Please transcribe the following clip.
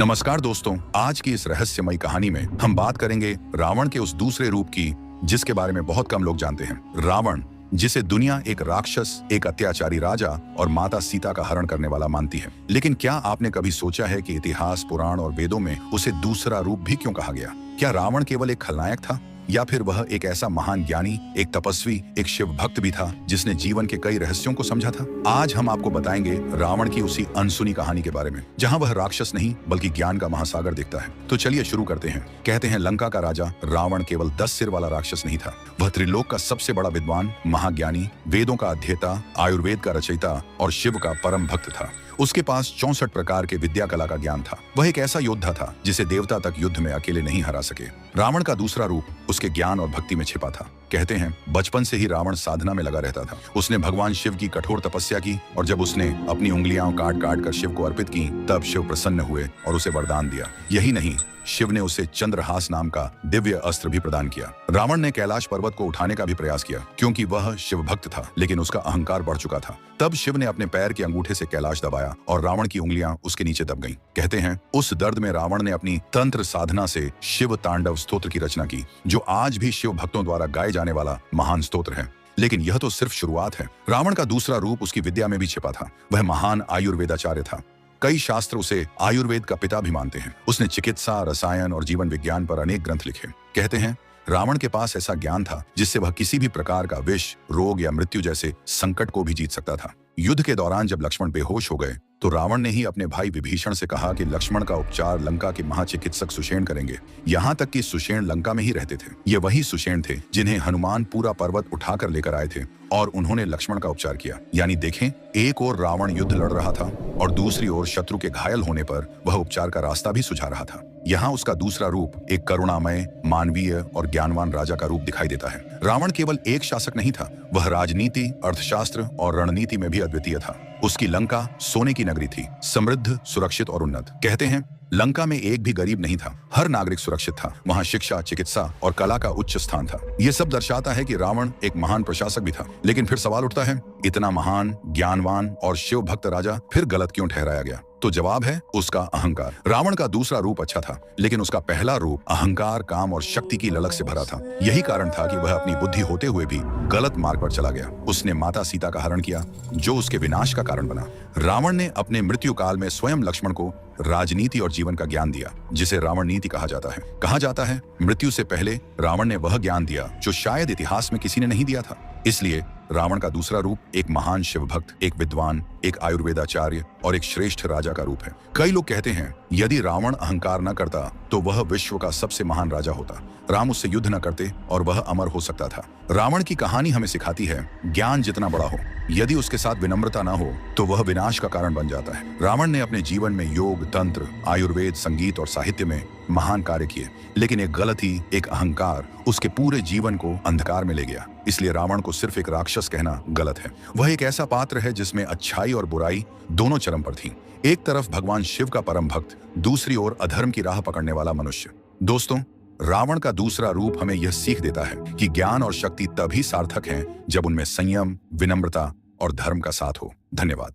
नमस्कार दोस्तों, आज की इस रहस्यमयी कहानी में हम बात करेंगे रावण के उस दूसरे रूप की जिसके बारे में बहुत कम लोग जानते हैं। रावण, जिसे दुनिया एक राक्षस, एक अत्याचारी राजा और माता सीता का हरण करने वाला मानती है। लेकिन क्या आपने कभी सोचा है कि इतिहास, पुराण और वेदों में उसे दूसरा रूप भी क्यों कहा गया? क्या रावण केवल एक खलनायक था, या फिर वह एक ऐसा महान ज्ञानी, एक तपस्वी, एक शिव भक्त भी था जिसने जीवन के कई रहस्यों को समझा था? आज हम आपको बताएंगे रावण की उसी अनसुनी कहानी के बारे में, जहां वह राक्षस नहीं बल्कि ज्ञान का महासागर दिखता है। तो चलिए शुरू करते हैं। कहते हैं लंका का राजा रावण केवल 10 सिर वाला राक्षस नहीं था। वह त्रिलोक का सबसे बड़ा विद्वान, महाज्ञानी, वेदों का अध्येता, आयुर्वेद का रचयिता और शिव का परम भक्त था। उसके पास 64 प्रकार के विद्या कला का ज्ञान था। वह एक ऐसा योद्धा था जिसे देवता तक युद्ध में अकेले नहीं हरा सके। रावण का दूसरा रूप उसके ज्ञान और भक्ति में छिपा था। कहते हैं बचपन से ही रावण साधना में लगा रहता था। उसने भगवान शिव की कठोर तपस्या की और जब उसने अपनी उंगलियां काट काट कर शिव को अर्पित की, तब शिव प्रसन्न हुए और उसे वरदान दिया। यही नहीं, शिव ने उसे चंद्रहास नाम का दिव्य अस्त्र भी प्रदान किया। रावण ने कैलाश पर्वत को उठाने का भी प्रयास किया, क्योंकि वह शिव भक्त था, लेकिन उसका अहंकार बढ़ चुका था। तब शिव ने अपने पैर के अंगूठे से कैलाश दबाया और रावण की उंगलियां उसके नीचे दब गईं। कहते हैं उस दर्द में रावण ने अपनी तंत्र साधना से शिव तांडव स्तोत्र की रचना की, जो आज भी शिव भक्तों द्वारा गाए जाने वाला महान स्तोत्र है। लेकिन यह तो सिर्फ शुरुआत है। रावण का दूसरा रूप उसकी विद्या में भी छिपा था। वह महान आयुर्वेदाचार्य था। कई शास्त्र उसे आयुर्वेद का पिता भी मानते हैं। उसने चिकित्सा, रसायन और जीवन विज्ञान पर अनेक ग्रंथ लिखे। कहते हैं रावण के पास ऐसा ज्ञान था जिससे वह किसी भी प्रकार का विष, रोग या मृत्यु जैसे संकट को भी जीत सकता था। युद्ध के दौरान जब लक्ष्मण बेहोश हो गए तो रावण ने ही अपने भाई विभीषण से कहा कि लक्ष्मण का उपचार लंका के महाचिकित्सक सुषेण करेंगे। यहाँ तक कि सुषेण लंका में ही रहते थे। ये वही सुषेण थे जिन्हें हनुमान पूरा पर्वत उठाकर लेकर आए थे और उन्होंने लक्ष्मण का उपचार किया। यानी देखें, एक ओर रावण युद्ध लड़ रहा था और दूसरी ओर शत्रु के घायल होने पर वह उपचार का रास्ता भी सुझा रहा था। यहाँ उसका दूसरा रूप एक करुणामय, मानवीय और ज्ञानवान राजा का रूप दिखाई देता है। रावण केवल एक शासक नहीं था, वह राजनीति, अर्थशास्त्र और रणनीति में भी अद्वितीय था। उसकी लंका सोने की नगरी थी, समृद्ध, सुरक्षित और उन्नत। कहते हैं लंका में एक भी गरीब नहीं था, हर नागरिक सुरक्षित था। वहाँ शिक्षा, चिकित्सा और कला का उच्च स्थान था। ये सब दर्शाता है कि रावण एक महान प्रशासक भी था। लेकिन फिर सवाल उठता है, इतना महान, ज्ञानवान और शिव भक्त राजा फिर गलत क्यों ठहराया गया? तो जवाब है उसका अहंकार। रावण का दूसरा रूप अच्छा था, लेकिन उसका पहला रूप अहंकार, काम और शक्ति की ललक से भरा था। यही कारण था कि वह अपनी बुद्धि होते हुए भी गलत मार्ग पर चला गया। उसने माता सीता का हरण किया, जो उसके विनाश का कारण बना। रावण ने अपने मृत्यु काल में स्वयं लक्ष्मण को राजनीति और जीवन का ज्ञान दिया, जिसे रावण नीति कहा जाता है। कहा जाता है मृत्यु से पहले रावण ने वह ज्ञान दिया जो शायद इतिहास में किसी ने नहीं दिया था। इसलिए रावण का दूसरा रूप एक महान शिव भक्त, एक विद्वान, एक आयुर्वेदाचार्य और एक श्रेष्ठ राजा का रूप है। कई लोग कहते हैं यदि रावण अहंकार न करता तो वह विश्व का सबसे महान राजा होता। राम उससे युद्ध न करते और वह अमर हो सकता था। रावण की कहानी हमें सिखाती है ज्ञान जितना बड़ा हो, यदि उसके साथ विनम्रता न हो तो वह विनाश का कारण बन जाता है। रावण ने अपने जीवन में योग, तंत्र, आयुर्वेद, संगीत और साहित्य में महान कार्य किए, लेकिन एक गलती, एक अहंकार उसके पूरे जीवन को अंधकार में ले गया। इसलिए रावण को सिर्फ एक राक्षस कहना गलत है। वह एक ऐसा पात्र है जिसमें अच्छाई और बुराई दोनों चरम पर थीं। एक तरफ भगवान शिव का परम भक्त, दूसरी ओर अधर्म की राह पकड़ने वाला मनुष्य। दोस्तों, रावण का दूसरा रूप हमें यह सीख देता है कि ज्ञान और शक्ति तभी सार्थक हैं जब उनमें संयम, विनम्रता और धर्म का साथ हो। धन्यवाद।